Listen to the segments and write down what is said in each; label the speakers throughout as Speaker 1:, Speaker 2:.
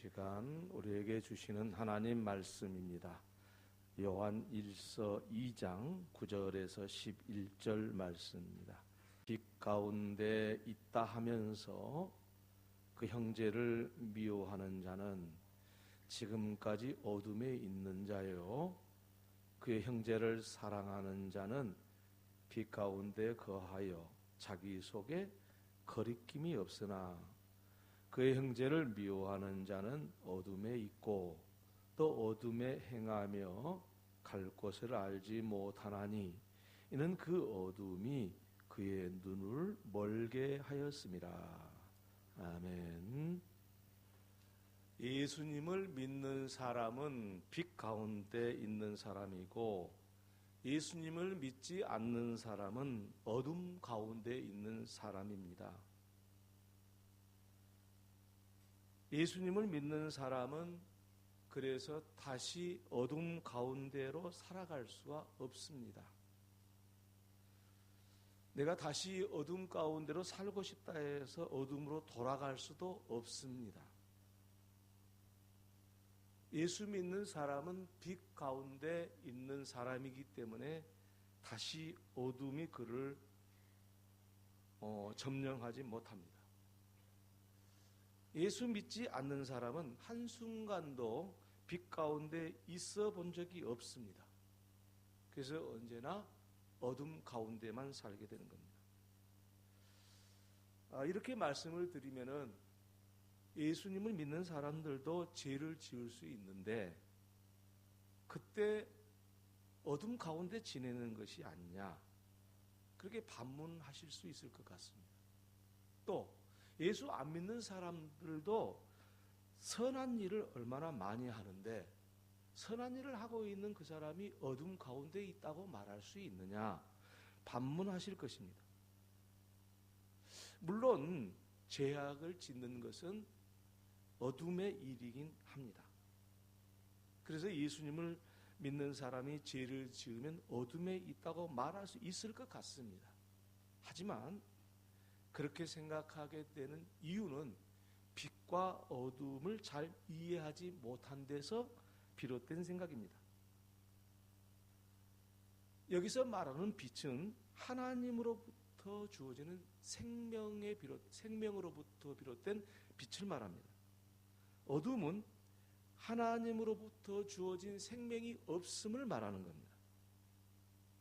Speaker 1: 시간 우리에게 주시는 하나님 말씀입니다. 요한 1서 2장 9절에서 11절 말씀입니다. 빛 가운데 있다 하면서 그 형제를 미워하는 자는 지금까지 어둠에 있는 자요, 그의 형제를 사랑하는 자는 빛 가운데 거하여 자기 속에 거리낌이 없으나 그의 형제를 미워하는 자는 어둠에 있고 또 어둠에 행하며 갈 곳을 알지 못하나니 이는 그 어둠이 그의 눈을 멀게 하였음이라. 아멘. 예수님을 믿는 사람은 빛 가운데 있는 사람이고 예수님을 믿지 않는 사람은 어둠 가운데 있는 사람입니다. 예수님을 믿는 사람은 그래서 다시 어둠 가운데로 살아갈 수가 없습니다. 내가 다시 어둠 가운데로 살고 싶다 해서 어둠으로 돌아갈 수도 없습니다. 예수 믿는 사람은 빛 가운데 있는 사람이기 때문에 다시 어둠이 그를 점령하지 못합니다. 예수 믿지 않는 사람은 한순간도 빛 가운데 있어 본 적이 없습니다. 그래서 언제나 어둠 가운데만 살게 되는 겁니다. 이렇게 말씀을 드리면은 예수님을 믿는 사람들도 죄를 지을 수 있는데 그때 어둠 가운데 지내는 것이 아니냐, 그렇게 반문하실 수 있을 것 같습니다. 또 예수 안 믿는 사람들도 선한 일을 얼마나 많이 하는데 선한 일을 하고 있는 그 사람이 어둠 가운데 있다고 말할 수 있느냐, 반문하실 것입니다. 물론 죄악을 짓는 것은 어둠의 일이긴 합니다. 그래서 예수님을 믿는 사람이 죄를 지으면 어둠에 있다고 말할 수 있을 것 같습니다. 하지만 그렇게 생각하게 되는 이유는 빛과 어둠을 잘 이해하지 못한 데서 비롯된 생각입니다. 여기서 말하는 빛은 하나님으로부터 주어지는 생명으로부터 비롯된 빛을 말합니다. 어둠은 하나님으로부터 주어진 생명이 없음을 말하는 겁니다.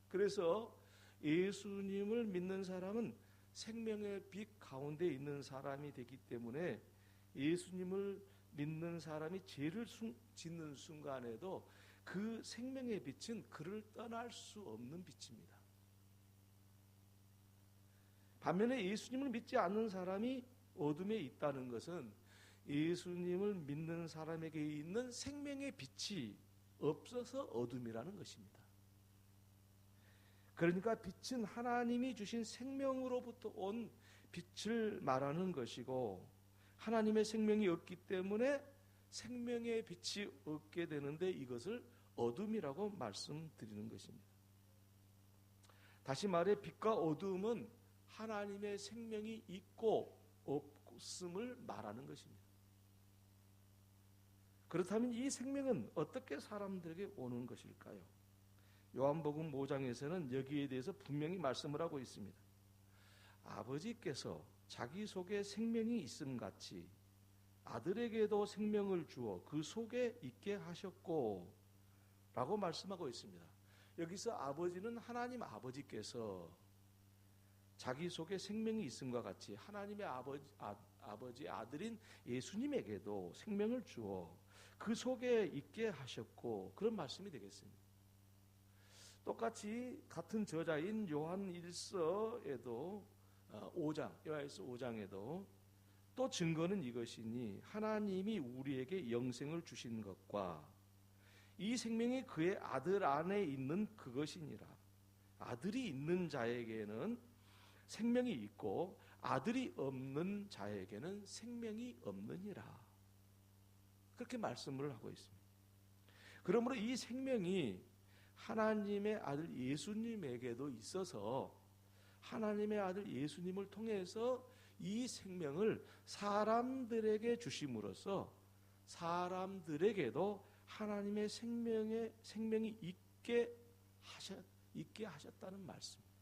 Speaker 1: 그래서 예수님을 믿는 사람은 생명의 빛 가운데 있는 사람이 되기 때문에 예수님을 믿는 사람이 죄를 짓는 순간에도 그 생명의 빛은 그를 떠날 수 없는 빛입니다. 반면에 예수님을 믿지 않는 사람이 어둠에 있다는 것은 예수님을 믿는 사람에게 있는 생명의 빛이 없어서 어둠이라는 것입니다. 그러니까 빛은 하나님이 주신 생명으로부터 온 빛을 말하는 것이고 하나님의 생명이 없기 때문에 생명의 빛이 없게 되는데 이것을 어둠이라고 말씀드리는 것입니다. 다시 말해 빛과 어둠은 하나님의 생명이 있고 없음을 말하는 것입니다. 그렇다면 이 생명은 어떻게 사람들에게 오는 것일까요? 요한복음 5장에서는 여기에 대해서 분명히 말씀을 하고 있습니다. 아버지께서 자기 속에 생명이 있음 같이 아들에게도 생명을 주어 그 속에 있게 하셨고 라고 말씀하고 있습니다. 여기서 아버지는 하나님 아버지께서 자기 속에 생명이 있음과 같이 하나님의 아버지 아들인 예수님에게도 생명을 주어 그 속에 있게 하셨고, 그런 말씀이 되겠습니다. 똑같이 같은 저자인 요한 1서에도 5장, 요한일서 5장에도 또 증거는 이것이니 하나님이 우리에게 영생을 주신 것과 이 생명이 그의 아들 안에 있는 그것이니라. 아들이 있는 자에게는 생명이 있고 아들이 없는 자에게는 생명이 없느니라. 그렇게 말씀을 하고 있습니다. 그러므로 이 생명이 하나님의 아들 예수님에게도 있어서 하나님의 아들 예수님을 통해서 이 생명을 사람들에게 주심으로써 사람들에게도 하나님의 생명이 있게 하셨다는 말씀입니다.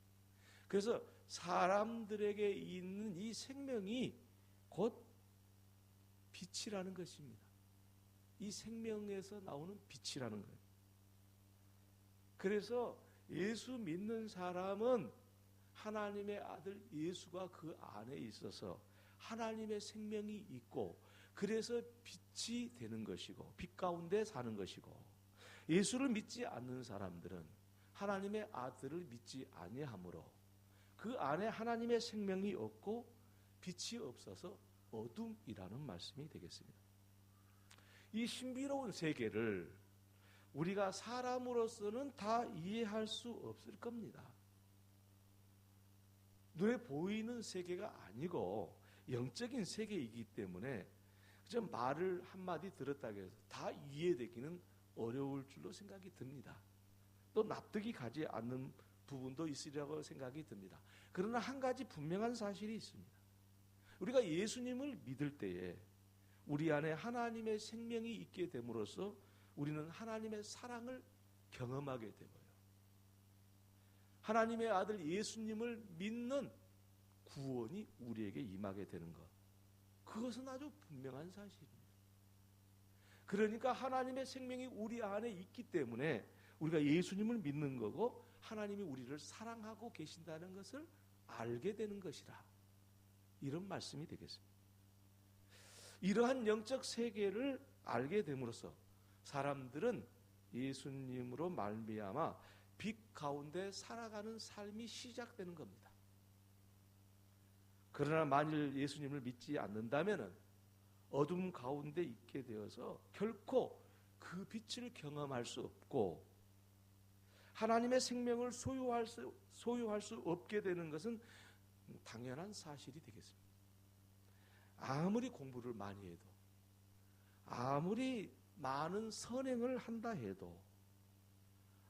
Speaker 1: 그래서 사람들에게 있는 이 생명이 곧 빛이라는 것입니다. 이 생명에서 나오는 빛이라는 거예요. 그래서 예수 믿는 사람은 하나님의 아들 예수가 그 안에 있어서 하나님의 생명이 있고, 그래서 빛이 되는 것이고 빛 가운데 사는 것이고, 예수를 믿지 않는 사람들은 하나님의 아들을 믿지 아니하므로 그 안에 하나님의 생명이 없고 빛이 없어서 어둠이라는 말씀이 되겠습니다. 이 신비로운 세계를 우리가 사람으로서는 다 이해할 수 없을 겁니다. 눈에 보이는 세계가 아니고 영적인 세계이기 때문에 그저 말을 한마디 들었다고 해서 다 이해되기는 어려울 줄로 생각이 듭니다. 또 납득이 가지 않는 부분도 있으리라고 생각이 듭니다. 그러나 한 가지 분명한 사실이 있습니다. 우리가 예수님을 믿을 때에 우리 안에 하나님의 생명이 있게 됨으로써 우리는 하나님의 사랑을 경험하게 되고요, 하나님의 아들 예수님을 믿는 구원이 우리에게 임하게 되는 것, 그것은 아주 분명한 사실입니다. 그러니까 하나님의 생명이 우리 안에 있기 때문에 우리가 예수님을 믿는 거고 하나님이 우리를 사랑하고 계신다는 것을 알게 되는 것이라, 이런 말씀이 되겠습니다. 이러한 영적 세계를 알게 됨으로써 사람들은 예수님으로 말미암아 빛 가운데 살아가는 삶이 시작되는 겁니다. 그러나 만일 예수님을 믿지 않는다면 어둠 가운데 있게 되어서 결코 그 빛을 경험할 수 없고 하나님의 생명을 소유할 수 없게 되는 것은 당연한 사실이 되겠습니다. 아무리 공부를 많이 해도, 아무리 많은 선행을 한다 해도,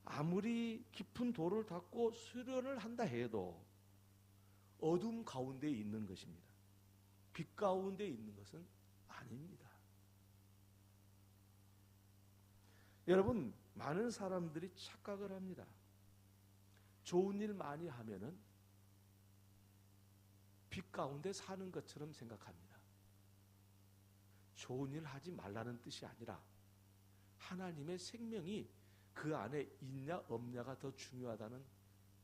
Speaker 1: 아무리 깊은 도를 닦고 수련을 한다 해도 어둠 가운데 있는 것입니다. 빛 가운데 있는 것은 아닙니다. 여러분, 많은 사람들이 착각을 합니다. 좋은 일 많이 하면은 빛 가운데 사는 것처럼 생각합니다. 좋은 일 하지 말라는 뜻이 아니라 하나님의 생명이 그 안에 있냐 없냐가 더 중요하다는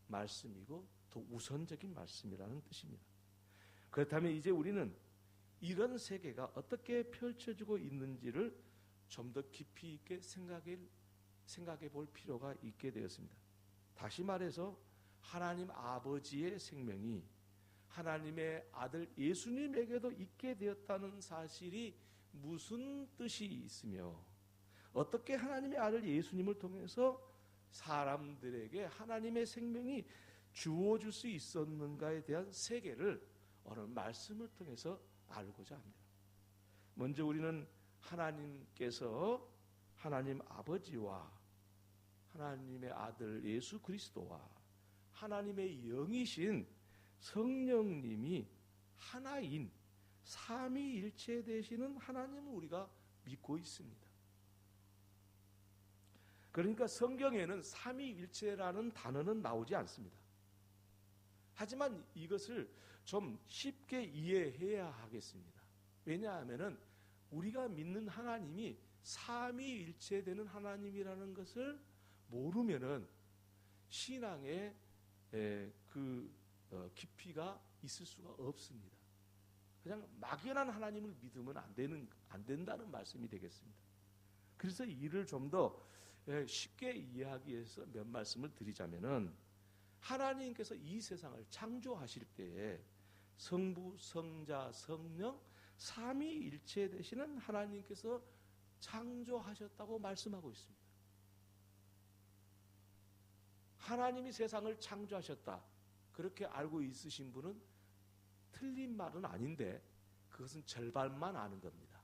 Speaker 1: 말씀이고 더 우선적인 말씀이라는 뜻입니다. 그렇다면 이제 우리는 이런 세계가 어떻게 펼쳐지고 있는지를 좀 더 깊이 있게 생각해 볼 필요가 있게 되었습니다. 다시 말해서 하나님 아버지의 생명이 하나님의 아들 예수님에게도 있게 되었다는 사실이 무슨 뜻이 있으며 어떻게 하나님의 아들 예수님을 통해서 사람들에게 하나님의 생명이 주어질 수 있었는가에 대한 세계를 오늘 말씀을 통해서 알고자 합니다. 먼저 우리는 하나님께서 하나님 아버지와 하나님의 아들 예수 그리스도와 하나님의 영이신 성령님이 하나인 삼위일체 되시는 하나님을 우리가 믿고 있습니다. 그러니까 성경에는 삼위일체라는 단어는 나오지 않습니다. 하지만 이것을 좀 쉽게 이해해야 하겠습니다. 왜냐하면 우리가 믿는 하나님이 삼위일체 되는 하나님이라는 것을 모르면은 신앙에 깊이가 있을 수가 없습니다. 그냥 막연한 하나님을 믿으면 안 된다는 말씀이 되겠습니다. 그래서 이를 좀 더 쉽게 이해하기 위해서 몇 말씀을 드리자면은, 하나님께서 이 세상을 창조하실 때에 성부, 성자, 성령 삼위일체 되시는 하나님께서 창조하셨다고 말씀하고 있습니다. 하나님이 세상을 창조하셨다, 그렇게 알고 있으신 분은 틀린 말은 아닌데 그것은 절반만 아는 겁니다.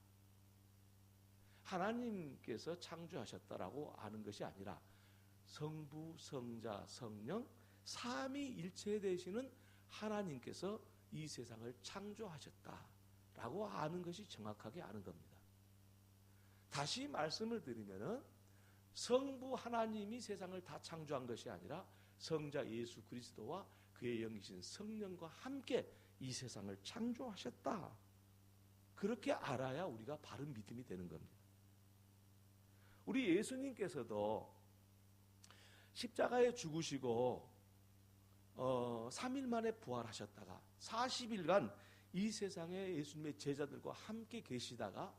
Speaker 1: 하나님께서 창조하셨다라고 아는 것이 아니라 성부, 성자, 성령 삼위일체 되시는 하나님께서 이 세상을 창조하셨다라고 아는 것이 정확하게 아는 겁니다. 다시 말씀을 드리면은 성부 하나님이 세상을 다 창조한 것이 아니라 성자 예수 그리스도와 그의 영이신 성령과 함께 이 세상을 창조하셨다. 그렇게 알아야 우리가 바른 믿음이 되는 겁니다. 우리 예수님께서도 십자가에 죽으시고 3일 만에 부활하셨다가 40일간 이 세상에 예수님의 제자들과 함께 계시다가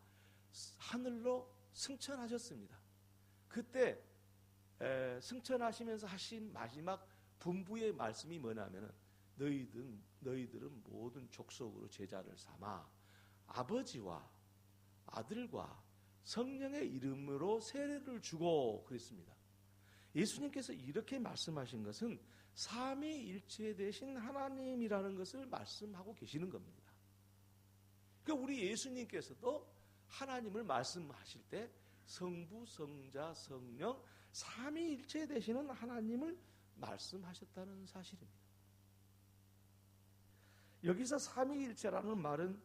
Speaker 1: 하늘로 승천하셨습니다. 그때 승천하시면서 하신 마지막 분부의 말씀이 뭐냐면은 너희들은 모든 족속으로 제자를 삼아 아버지와 아들과 성령의 이름으로 세례를 주고 그랬습니다. 예수님께서 이렇게 말씀하신 것은 삼위일체 되신 하나님이라는 것을 말씀하고 계시는 겁니다. 그러니까 우리 예수님께서도 하나님을 말씀하실 때 성부, 성자, 성령 삼위일체 되시는 하나님을 말씀하셨다는 사실입니다. 여기서 삼위일체라는 말은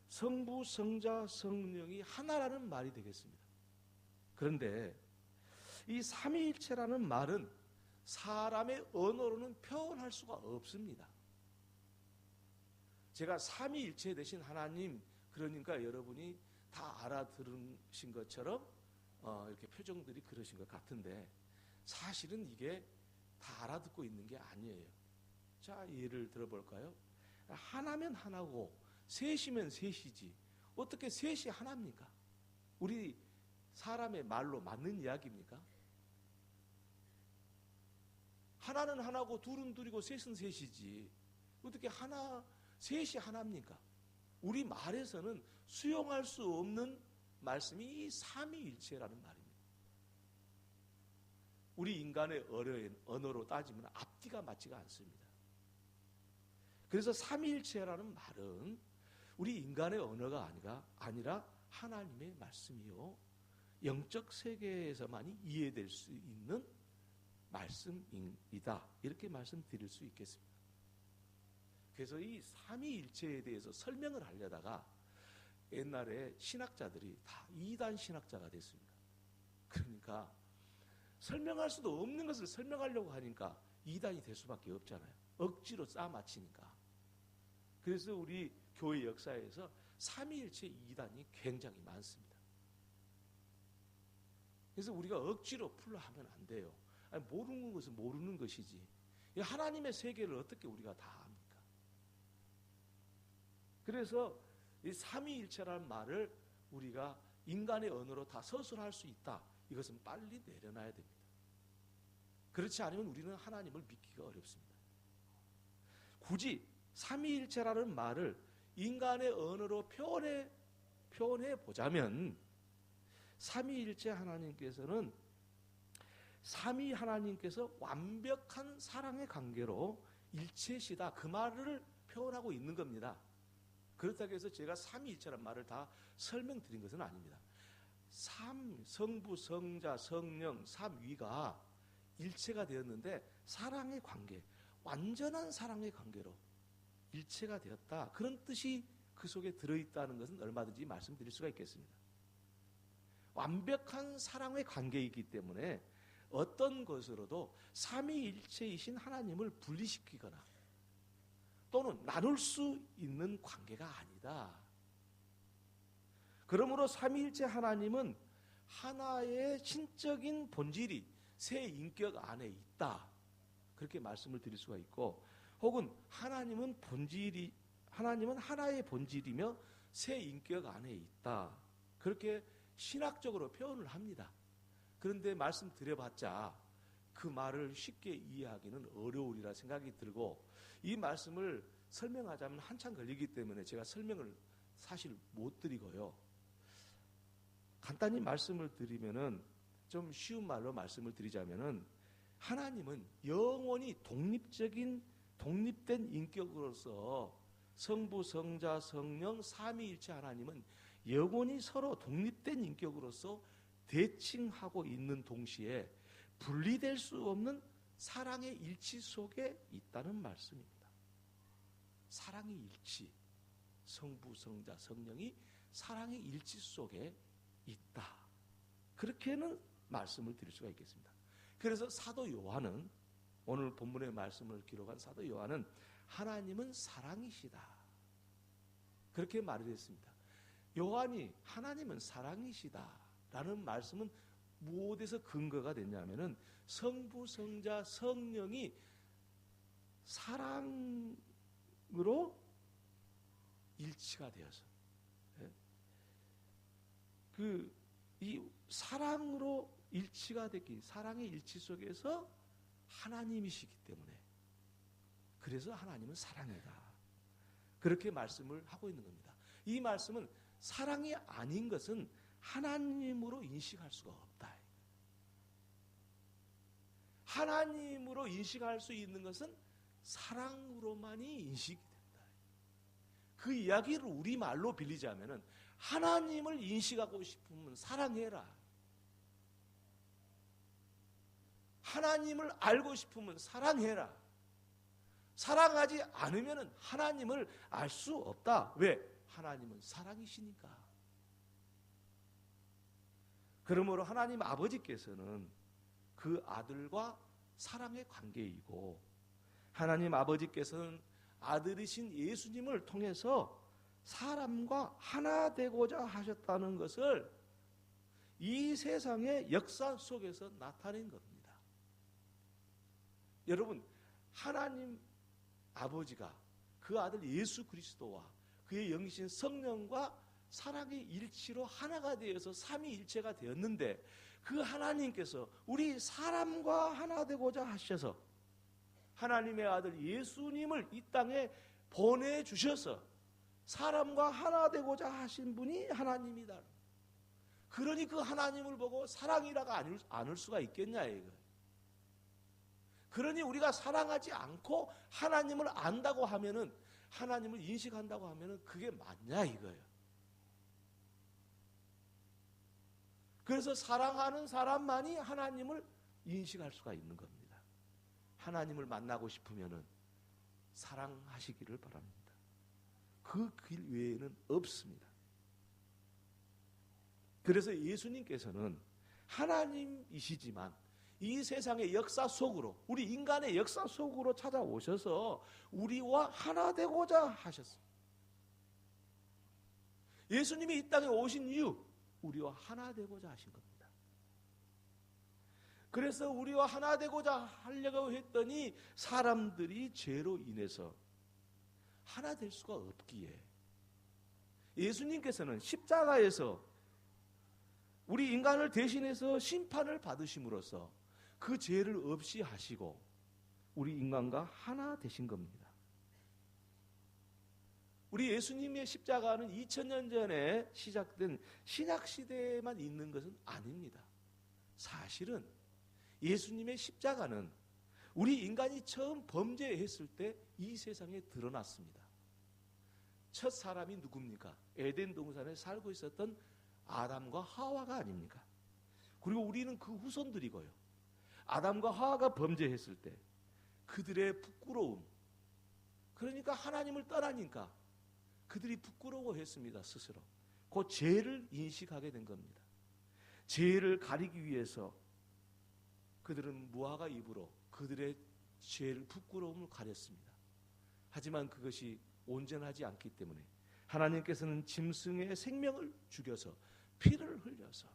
Speaker 1: 성부, 성자, 성령이 하나라는 말이 되겠습니다. 그런데 이 삼위일체라는 말은 사람의 언어로는 표현할 수가 없습니다. 제가 삼위일체 되신 하나님, 그러니까 여러분이 다 알아들으신 것처럼 이렇게 표정들이 그러신 것 같은데 사실은 이게 다 알아듣고 있는 게 아니에요. 자, 예를 들어볼까요? 하나면 하나고 셋이면 셋이지 어떻게 셋이 하나입니까? 우리 사람의 말로 맞는 이야기입니까? 하나는 하나고 둘은 둘이고 셋은 셋이지 어떻게 셋이 하나입니까? 우리 말에서는 수용할 수 없는 말씀이 이 삼위일체라는 말입니다. 우리 인간의 언어로 따지면 앞뒤가 맞지가 않습니다. 그래서 삼위일체라는 말은 우리 인간의 언어가 아니라 하나님의 말씀이요 영적 세계에서만이 이해될 수 있는 말씀이다. 이렇게 말씀드릴 수 있겠습니다. 그래서 이 삼위일체에 대해서 설명을 하려다가 옛날에 신학자들이 다 이단 신학자가 됐습니다. 그러니까 설명할 수도 없는 것을 설명하려고 하니까 이단이 될 수밖에 없잖아요. 억지로 싸맞히니까. 그래서 우리 교회 역사에서 삼위일체 이단이 굉장히 많습니다. 그래서 우리가 억지로 풀려 하면 안 돼요. 아니, 모르는 것은 모르는 것이지. 하나님의 세계를 어떻게 우리가 다 압니까? 그래서 이 삼위일체라는 말을 우리가 인간의 언어로 다 서술할 수 있다. 이것은 빨리 내려놔야 됩니다. 그렇지 않으면 우리는 하나님을 믿기가 어렵습니다. 굳이 삼위일체라는 말을 인간의 언어로 표현해 보자면 삼위일체 하나님께서는 삼위 하나님께서 완벽한 사랑의 관계로 일체시다. 그 말을 표현하고 있는 겁니다. 그렇다고 해서 제가 삼위일체라는 말을 다 설명드린 것은 아닙니다. 성부, 성자, 성령, 삼위가 일체가 되었는데 사랑의 관계, 완전한 사랑의 관계로 일체가 되었다. 그런 뜻이 그 속에 들어있다는 것은 얼마든지 말씀드릴 수가 있겠습니다. 완벽한 사랑의 관계이기 때문에 어떤 것으로도 삼위일체이신 하나님을 분리시키거나 또는 나눌 수 있는 관계가 아니다. 그러므로 삼위일체 하나님은 하나의 신적인 본질이 세 인격 안에 있다. 그렇게 말씀을 드릴 수가 있고, 혹은 하나님은 하나의 본질이며 세 인격 안에 있다. 그렇게 신학적으로 표현을 합니다. 그런데 말씀드려봤자 그 말을 쉽게 이해하기는 어려우리라 생각이 들고, 이 말씀을 설명하자면 한참 걸리기 때문에 제가 설명을 사실 못 드리고요. 간단히 말씀을 드리면은, 좀 쉬운 말로 말씀을 드리자면은, 하나님은 영원히 독립된 인격으로서 성부, 성자, 성령, 삼위일체 하나님은 영원히 서로 독립된 인격으로서 대칭하고 있는 동시에 분리될 수 없는 사랑의 일치 속에 있다는 말씀입니다. 사랑의 일치, 성부, 성자, 성령이 사랑의 일치 속에 있다. 그렇게는 말씀을 드릴 수가 있겠습니다. 그래서 사도 요한은, 오늘 본문의 말씀을 기록한 사도 요한은 하나님은 사랑이시다, 그렇게 말을 했습니다. 요한이 하나님은 사랑이시다 라는 말씀은 무엇에서 근거가 됐냐면은 성부, 성자, 성령이 사랑으로 일치가 되어서, 이 사랑으로 일치가 됐기, 사랑의 일치 속에서 하나님이시기 때문에, 그래서 하나님은 사랑이다, 그렇게 말씀을 하고 있는 겁니다. 이 말씀은 사랑이 아닌 것은 하나님으로 인식할 수가 없다. 하나님으로 인식할 수 있는 것은 사랑으로만이 인식이 된다. 그 이야기를 우리말로 빌리자면은 하나님을 인식하고 싶으면 사랑해라. 하나님을 알고 싶으면 사랑해라. 사랑하지 않으면 하나님을 알 수 없다. 왜? 하나님은 사랑이시니까. 그러므로 하나님 아버지께서는 그 아들과 사랑의 관계이고, 하나님 아버지께서는 아들이신 예수님을 통해서 사람과 하나 되고자 하셨다는 것을 이 세상의 역사 속에서 나타낸 겁니다. 여러분, 하나님 아버지가 그 아들 예수 그리스도와 그의 영이신 성령과 사랑의 일치로 하나가 되어서 삼위일체가 되었는데, 그 하나님께서 우리 사람과 하나 되고자 하셔서 하나님의 아들 예수님을 이 땅에 보내주셔서 사람과 하나 되고자 하신 분이 하나님이다. 그러니 그 하나님을 보고 사랑이라가 않을 수가 있겠냐 이거. 그러니 우리가 사랑하지 않고 하나님을 안다고 하면은, 하나님을 인식한다고 하면은 그게 맞냐 이거예요. 그래서 사랑하는 사람만이 하나님을 인식할 수가 있는 겁니다. 하나님을 만나고 싶으면은 사랑하시기를 바랍니다. 그 길 외에는 없습니다. 그래서 예수님께서는 하나님이시지만 이 세상의 역사 속으로, 우리 인간의 역사 속으로 찾아오셔서 우리와 하나 되고자 하셨습니다. 예수님이 이 땅에 오신 이유, 우리와 하나 되고자 하신 겁니다. 그래서 우리와 하나 되고자 하려고 했더니 사람들이 죄로 인해서 하나 될 수가 없기에 예수님께서는 십자가에서 우리 인간을 대신해서 심판을 받으심으로써 그 죄를 없이 하시고 우리 인간과 하나 되신 겁니다. 우리 예수님의 십자가는 2000년 전에 시작된 신약시대에만 있는 것은 아닙니다. 사실은 예수님의 십자가는 우리 인간이 처음 범죄했을 때 이 세상에 드러났습니다. 첫 사람이 누굽니까? 에덴 동산에 살고 있었던 아담과 하와가 아닙니까? 그리고 우리는 그 후손들이고요. 아담과 하와가 범죄했을 때 그들의 부끄러움, 그러니까 하나님을 떠나니까 그들이 부끄러워했습니다. 스스로. 그 죄를 인식하게 된 겁니다. 죄를 가리기 위해서 그들은 무화과 잎으로 그들의 죄를, 부끄러움을 가렸습니다. 하지만 그것이 온전하지 않기 때문에 하나님께서는 짐승의 생명을 죽여서 피를 흘려서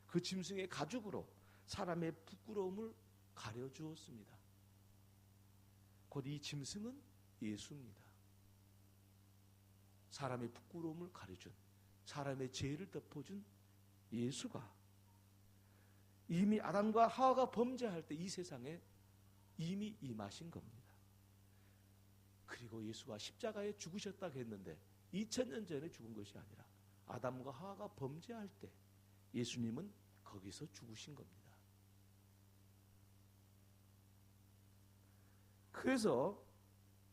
Speaker 1: 그 짐승의 가죽으로 사람의 부끄러움을 가려주었습니다. 곧 이 짐승은 예수입니다. 사람의 부끄러움을 가려준, 사람의 죄를 덮어준 예수가 이미 아담과 하와가 범죄할 때 이 세상에 이미 임하신 겁니다. 그리고 예수가 십자가에 죽으셨다고 했는데 2000년 전에 죽은 것이 아니라 아담과 하와가 범죄할 때 예수님은 거기서 죽으신 겁니다. 그래서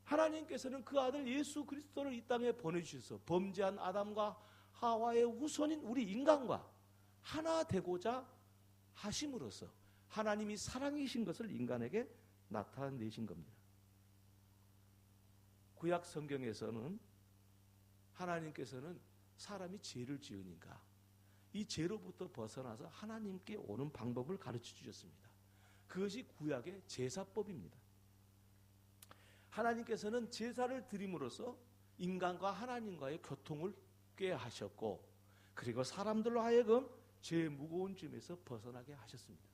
Speaker 1: 하나님께서는 그 아들 예수 그리스도를 이 땅에 보내주셔서 범죄한 아담과 하와의 후손인 우리 인간과 하나 되고자 하심으로써 하나님이 사랑이신 것을 인간에게 나타내신 겁니다. 구약 성경에서는 하나님께서는 사람이 죄를 지으니까 이 죄로부터 벗어나서 하나님께 오는 방법을 가르쳐 주셨습니다. 그것이 구약의 제사법입니다. 하나님께서는 제사를 드림으로써 인간과 하나님과의 교통을 꾀하셨고, 그리고 사람들로 하여금 죄의 무거운 짐에서 벗어나게 하셨습니다.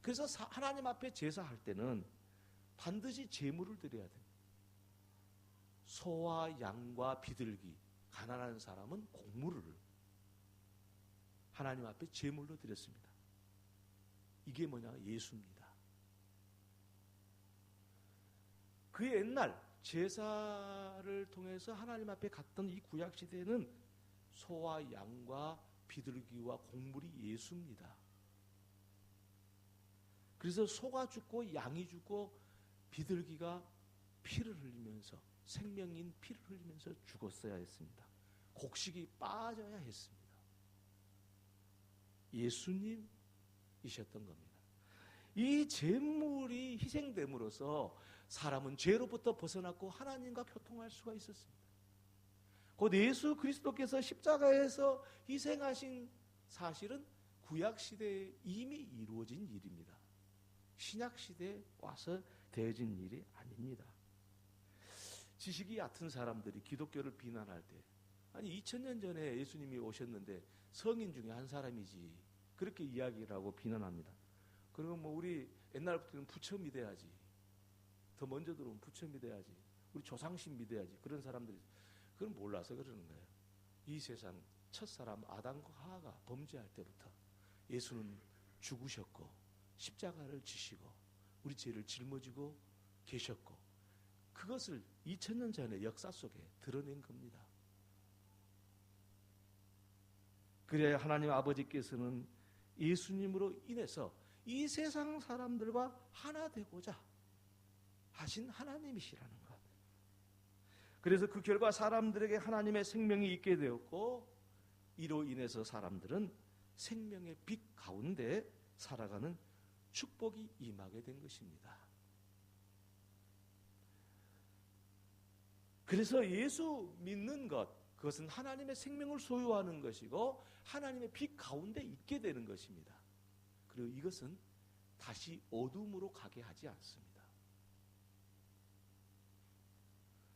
Speaker 1: 그래서 하나님 앞에 제사할 때는 반드시 제물을 드려야 됩니다. 소와 양과 비둘기, 가난한 사람은 곡물을 하나님 앞에 제물로 드렸습니다. 이게 뭐냐? 예수입니다. 그 옛날 제사를 통해서 하나님 앞에 갔던 이 구약 시대에는 소와 양과 비둘기와 곡물이 예수입니다. 그래서 소가 죽고 양이 죽고 비둘기가 피를 흘리면서, 생명인 피를 흘리면서 죽었어야 했습니다. 곡식이 빠져야 했습니다. 예수님이셨던 겁니다. 이 제물이 희생됨으로써 사람은 죄로부터 벗어났고 하나님과 교통할 수가 있었습니다. 곧 예수 그리스도께서 십자가에서 희생하신 사실은 구약 시대에 이미 이루어진 일입니다. 신약 시대에 와서 되어진 일이 아닙니다. 지식이 얕은 사람들이 기독교를 비난할 때, 아니 2000년 전에 예수님이 오셨는데 성인 중에 한 사람이지, 그렇게 이야기를 하고 비난합니다. 그러면 뭐 우리 옛날부터는 부처 믿어야지, 더 먼저 들어오면 부처 믿어야지, 우리 조상신 믿어야지, 그런 사람들이 그건 몰라서 그러는 거예요. 이 세상 첫사람 아담과 하와가 범죄할 때부터 예수는 죽으셨고 십자가를 지시고 우리 죄를 짊어지고 계셨고, 그것을 2000년 전의 역사 속에 드러낸 겁니다. 그래야 하나님 아버지께서는 예수님으로 인해서 이 세상 사람들과 하나 되고자 하신 하나님이시라는 것. 그래서 그 결과 사람들에게 하나님의 생명이 있게 되었고, 이로 인해서 사람들은 생명의 빛 가운데 살아가는 축복이 임하게 된 것입니다. 그래서 예수 믿는 것, 그것은 하나님의 생명을 소유하는 것이고 하나님의 빛 가운데 있게 되는 것입니다. 그리고 이것은 다시 어둠으로 가게 하지 않습니다.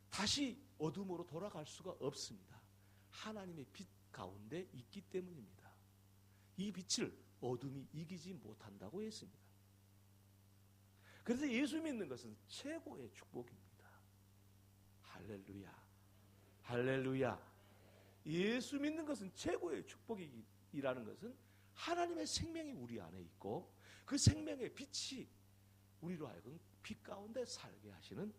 Speaker 1: 다시 어둠으로 돌아갈 수가 없습니다. 하나님의 빛 가운데 있기 때문입니다. 이 빛을 어둠이 이기지 못한다고 했습니다. 그래서 예수 믿는 것은 최고의 축복입니다. 할렐루야, 할렐루야. 예수 믿는 것은 최고의 축복이라는 것은 하나님의 생명이 우리 안에 있고 그 생명의 빛이 우리로 하여금 빛 가운데 살게 하시는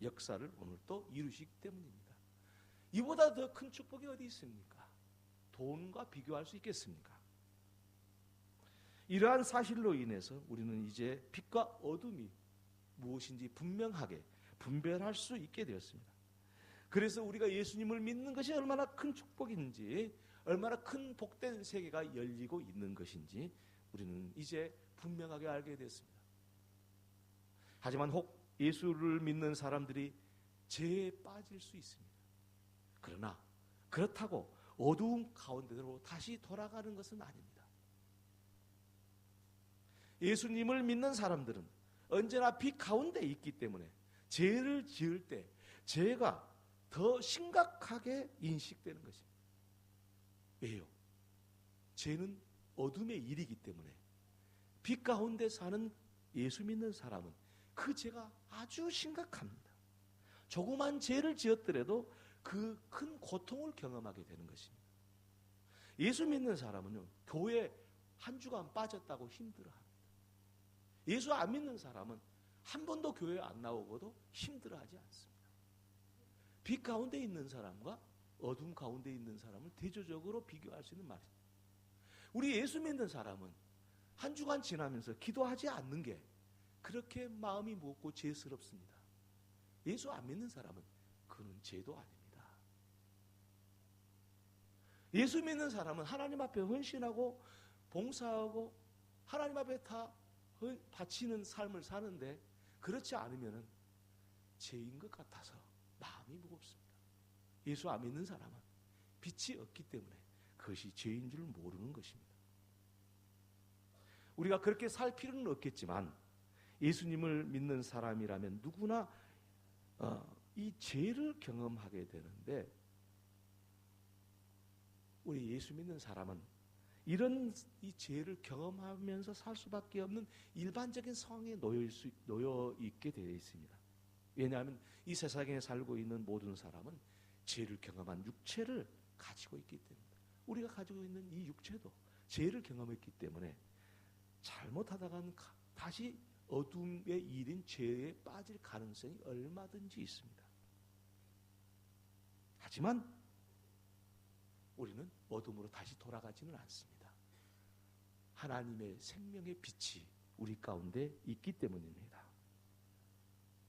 Speaker 1: 역사를 오늘 또 이루시기 때문입니다. 이보다 더 큰 축복이 어디 있습니까? 돈과 비교할 수 있겠습니까? 이러한 사실로 인해서 우리는 이제 빛과 어둠이 무엇인지 분명하게 분별할 수 있게 되었습니다. 그래서 우리가 예수님을 믿는 것이 얼마나 큰 축복인지, 얼마나 큰 복된 세계가 열리고 있는 것인지 우리는 이제 분명하게 알게 됐습니다. 하지만 혹 예수를 믿는 사람들이 죄에 빠질 수 있습니다. 그러나 그렇다고 어두운 가운데로 다시 돌아가는 것은 아닙니다. 예수님을 믿는 사람들은 언제나 빛 가운데 있기 때문에 죄를 지을 때 죄가 더 심각하게 인식되는 것입니다. 왜요? 죄는 어둠의 일이기 때문에 빛 가운데 사는 예수 믿는 사람은 그 죄가 아주 심각합니다. 조그만 죄를 지었더라도 그 큰 고통을 경험하게 되는 것입니다. 예수 믿는 사람은요, 교회 한 주간 빠졌다고 힘들어합니다. 예수 안 믿는 사람은 한 번도 교회 안 나오고도 힘들어하지 않습니다. 빛 가운데 있는 사람과 어둠 가운데 있는 사람을 대조적으로 비교할 수 있는 말입니다. 우리 예수 믿는 사람은 한 주간 지나면서 기도하지 않는 게 그렇게 마음이 무겁고 죄스럽습니다. 예수 안 믿는 사람은 그는 죄도 아닙니다. 예수 믿는 사람은 하나님 앞에 헌신하고 봉사하고 하나님 앞에 다 바치는 삶을 사는데, 그렇지 않으면 죄인 것 같아서 마음이 무겁습니다. 예수 안 믿는 사람은 빛이 없기 때문에 그것이 죄인 줄 모르는 것입니다. 우리가 그렇게 살 필요는 없겠지만 예수님을 믿는 사람이라면 누구나 이 죄를 경험하게 되는데, 우리 예수 믿는 사람은 이런 이 죄를 경험하면서 살 수밖에 없는 일반적인 상황에 놓여 있게 되어 있습니다. 왜냐하면 이 세상에 살고 있는 모든 사람은 죄를 경험한 육체를 가지고 있기 때문에, 우리가 가지고 있는 이 육체도 죄를 경험했기 때문에 잘못하다가는 다시 어둠의 일인 죄에 빠질 가능성이 얼마든지 있습니다. 하지만 우리는 어둠으로 다시 돌아가지는 않습니다. 하나님의 생명의 빛이 우리 가운데 있기 때문입니다.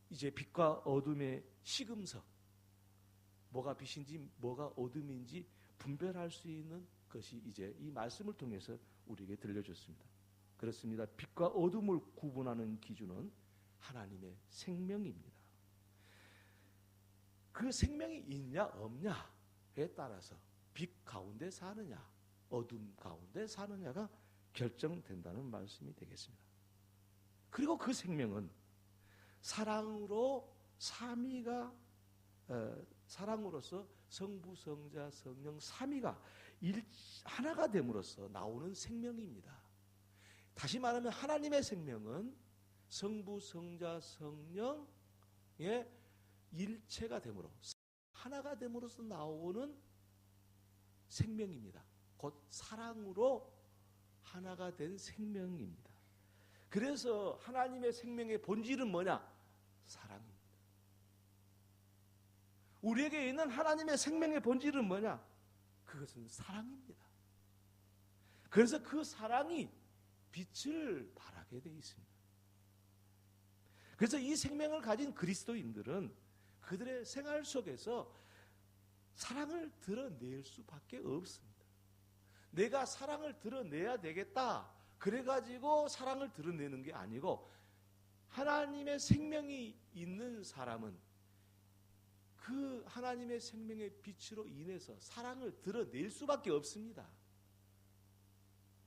Speaker 1: 이제 빛과 어둠의 시금석, 뭐가 빛인지 뭐가 어둠인지 분별할 수 있는 것이 이제 이 말씀을 통해서 우리에게 들려줬습니다. 그렇습니다. 빛과 어둠을 구분하는 기준은 하나님의 생명입니다. 그 생명이 있냐 없냐에 따라서 빛 가운데 사느냐 어둠 가운데 사느냐가 결정된다는 말씀이 되겠습니다. 그리고 그 생명은 사랑으로 삼위가 사랑으로서 성부, 성자, 성령 삼위가 하나가 됨으로써 나오는 생명입니다. 다시 말하면 하나님의 생명은 성부, 성자, 성령의 일체가 됨으로 하나가 됨으로써 나오는 생명입니다. 곧 사랑으로 하나가 된 생명입니다. 그래서 하나님의 생명의 본질은 뭐냐? 사랑입니다. 우리에게 있는 하나님의 생명의 본질은 뭐냐? 그것은 사랑입니다. 그래서 그 사랑이 빛을 발하게 되어 있습니다. 그래서 이 생명을 가진 그리스도인들은 그들의 생활 속에서 사랑을 드러낼 수밖에 없습니다. 내가 사랑을 드러내야 되겠다, 그래가지고 사랑을 드러내는 게 아니고, 하나님의 생명이 있는 사람은 그 하나님의 생명의 빛으로 인해서 사랑을 드러낼 수밖에 없습니다.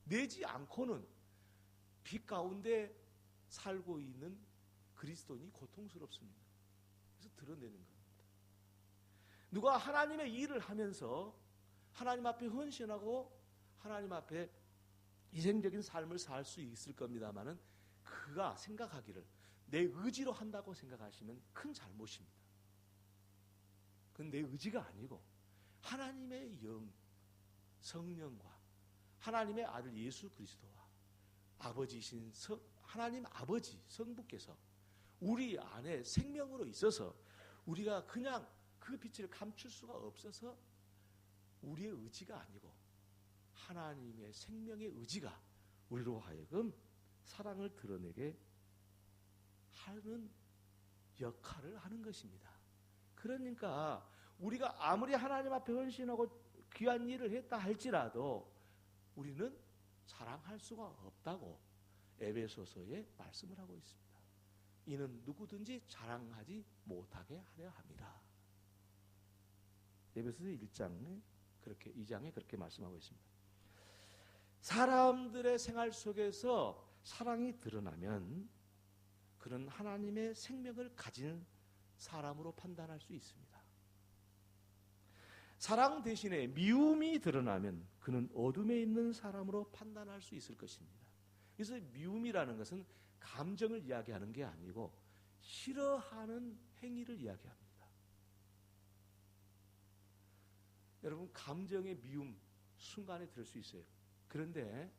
Speaker 1: 내지 않고는 빛 가운데 살고 있는 그리스도인이 고통스럽습니다. 그래서 드러내는 겁니다. 누가 하나님의 일을 하면서 하나님 앞에 헌신하고 하나님 앞에 희생적인 삶을 살 수 있을 겁니다만은, 그가 생각하기를 내 의지로 한다고 생각하시면 큰 잘못입니다. 그건 내 의지가 아니고 하나님의 영, 성령과 하나님의 아들 예수 그리스도와 아버지이신 하나님 아버지 성부께서 우리 안에 생명으로 있어서 우리가 그냥 그 빛을 감출 수가 없어서 우리의 의지가 아니고 하나님의 생명의 의지가 우리로 하여금 사랑을 드러내게 하는 역할을 하는 것입니다. 그러니까 우리가 아무리 하나님 앞에 헌신하고 귀한 일을 했다 할지라도 우리는 자랑할 수가 없다고 에베소서에 말씀을 하고 있습니다. 이는 누구든지 자랑하지 못하게 하려 함이라. 에베소서 2장에 그렇게 말씀하고 있습니다. 사람들의 생활 속에서 사랑이 드러나면 그는 하나님의 생명을 가진 사람으로 판단할 수 있습니다. 사랑 대신에 미움이 드러나면 그는 어둠에 있는 사람으로 판단할 수 있을 것입니다. 그래서 미움이라는 것은 감정을 이야기하는 게 아니고 싫어하는 행위를 이야기합니다. 여러분, 감정의 미움 순간에 들 수 있어요. 그런데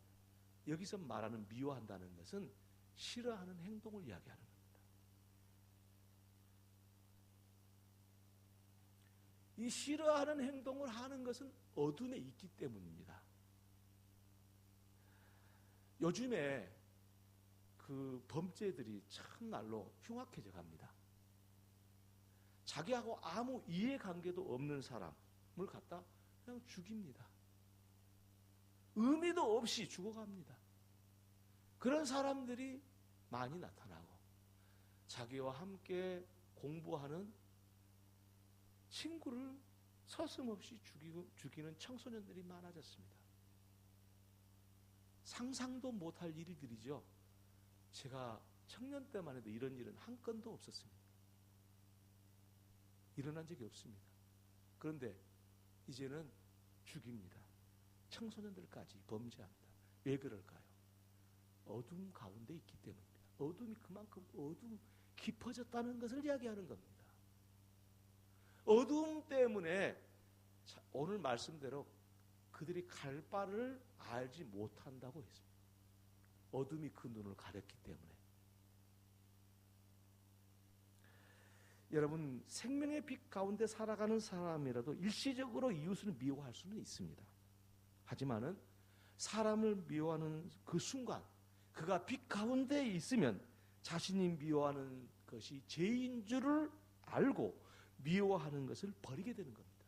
Speaker 1: 여기서 말하는 미워한다는 것은 싫어하는 행동을 이야기하는 겁니다. 이 싫어하는 행동을 하는 것은 어둠에 있기 때문입니다. 요즘에 그 범죄들이 참날로 흉악해져 갑니다. 자기하고 아무 이해관계도 없는 사람을 갖다 그냥 죽입니다. 의미도 없이 죽어갑니다. 그런 사람들이 많이 나타나고, 자기와 함께 공부하는 친구를 서슴없이 죽이는 청소년들이 많아졌습니다. 상상도 못할 일들이죠. 제가 청년 때만 해도 이런 일은 한 건도 없었습니다. 일어난 적이 없습니다. 그런데 이제는 죽입니다. 청소년들까지 범죄합니다. 왜 그럴까요? 어둠 가운데 있기 때문입니다. 어둠이 그만큼 깊어졌다는 것을 이야기하는 겁니다. 어둠 때문에 오늘 말씀대로 그들이 갈 바를 알지 못한다고 했습니다. 어둠이 그 눈을 가렸기 때문에. 여러분, 생명의 빛 가운데 살아가는 사람이라도 일시적으로 이웃을 미워할 수는 있습니다. 하지만은 사람을 미워하는 그 순간, 그가 빛 가운데 있으면 자신이 미워하는 것이 죄인 줄을 알고 미워하는 것을 버리게 되는 겁니다.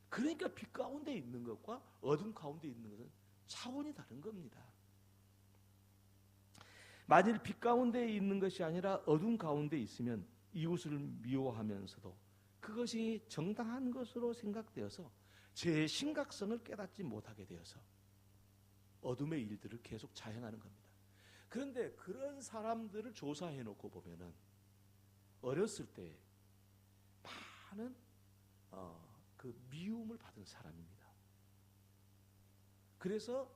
Speaker 1: 그러니까 빛 가운데 있는 것과 어둠 가운데 있는 것은 차원이 다른 겁니다. 만일 빛 가운데 있는 것이 아니라 어둠 가운데 있으면 이웃을 미워하면서도 그것이 정당한 것으로 생각되어서 죄의 심각성을 깨닫지 못하게 되어서 어둠의 일들을 계속 자행하는 겁니다. 그런데 그런 사람들을 조사해 놓고 보면은 어렸을 때 많은 그 미움을 받은 사람입니다. 그래서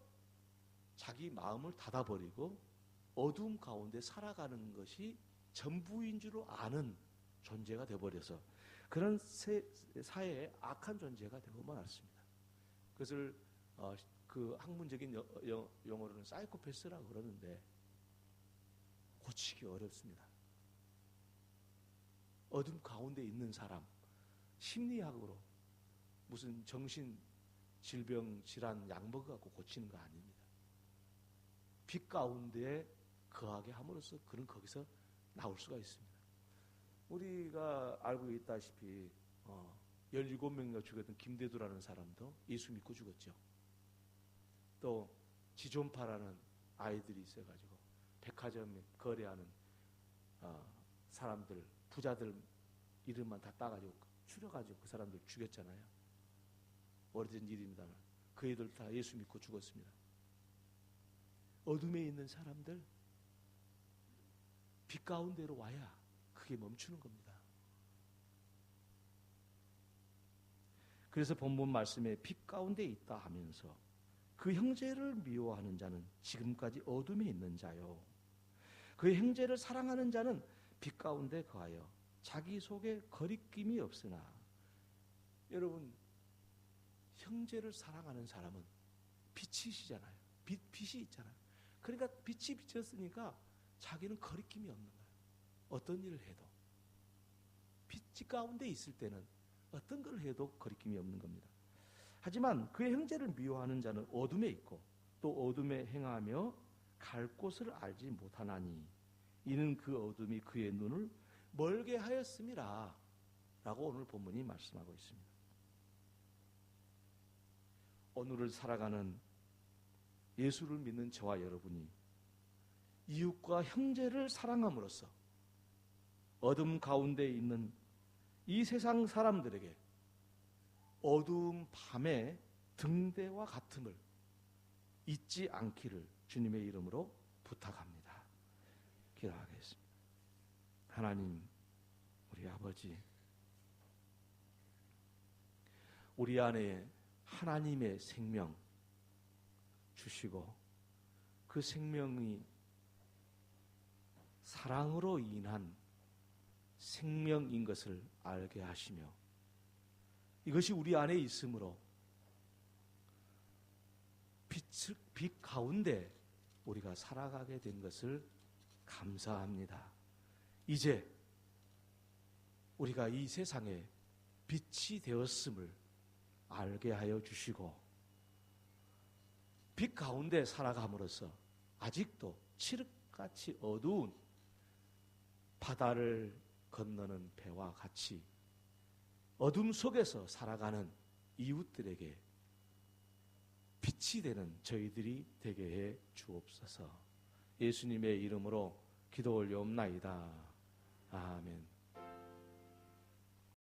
Speaker 1: 자기 마음을 닫아버리고 어둠 가운데 살아가는 것이 전부인 줄 아는 존재가 되어버려서 그런 사회에 악한 존재가 되고 말았습니다. 그것을 그 학문적인 용어로는 사이코패스라고 그러는데 고치기 어렵습니다. 어둠 가운데 있는 사람, 심리학으로 무슨 정신 질병 질환 약 먹어갖고 고치는 거 아닙니다. 빛 가운데 거하게 함으로써 그는 거기서 나올 수가 있습니다. 우리가 알고 있다시피 17명이나 죽였던 김대두라는 사람도 예수 믿고 죽었죠. 또 지존파라는 아이들이 있어가지고 백화점에 거래하는 사람들, 부자들 이름만 다 따가지고 추려가지고 그 사람들 죽였잖아요. 오래된 일입니다만 그 애들 다 예수 믿고 죽었습니다. 어둠에 있는 사람들 빛 가운데로 와야 그게 멈추는 겁니다. 그래서 본문 말씀에 빛 가운데 있다 하면서 그 형제를 미워하는 자는 지금까지 어둠에 있는 자요. 그 형제를 사랑하는 자는 빛 가운데 거하여 자기 속에 거리낌이 없으나. 여러분, 형제를 사랑하는 사람은 빛이시잖아요. 빛이 있잖아요. 그러니까 빛이 비쳤으니까 자기는 거리낌이 없는 거예요. 어떤 일을 해도 빛 가운데 있을 때는 어떤 걸 해도 거리낌이 없는 겁니다. 하지만 그의 형제를 미워하는 자는 어둠에 있고 또 어둠에 행하며 갈 곳을 알지 못하나니 이는 그 어둠이 그의 눈을 멀게 하였음이라 라고 오늘 본문이 말씀하고 있습니다. 오늘을 살아가는 예수를 믿는 저와 여러분이 이웃과 형제를 사랑함으로써 어둠 가운데 있는 이 세상 사람들에게 어두운 밤의 등대와 같음을 잊지 않기를 주님의 이름으로 부탁합니다. 기도하겠습니다. 하나님, 우리 아버지, 우리 안에 하나님의 생명 주시고 그 생명이 사랑으로 인한 생명인 것을 알게 하시며 이것이 우리 안에 있으므로 빛 가운데 우리가 살아가게 된 것을 감사합니다. 이제 우리가 이 세상에 빛이 되었음을 알게 하여 주시고 빛 가운데 살아감으로써 아직도 칠흑같이 어두운 바다를 건너는 배와 같이 어둠 속에서 살아가는 이웃들에게 빛이 되는 저희들이 되게 해 주옵소서. 예수님의 이름으로 기도 올려옵나이다. 아멘.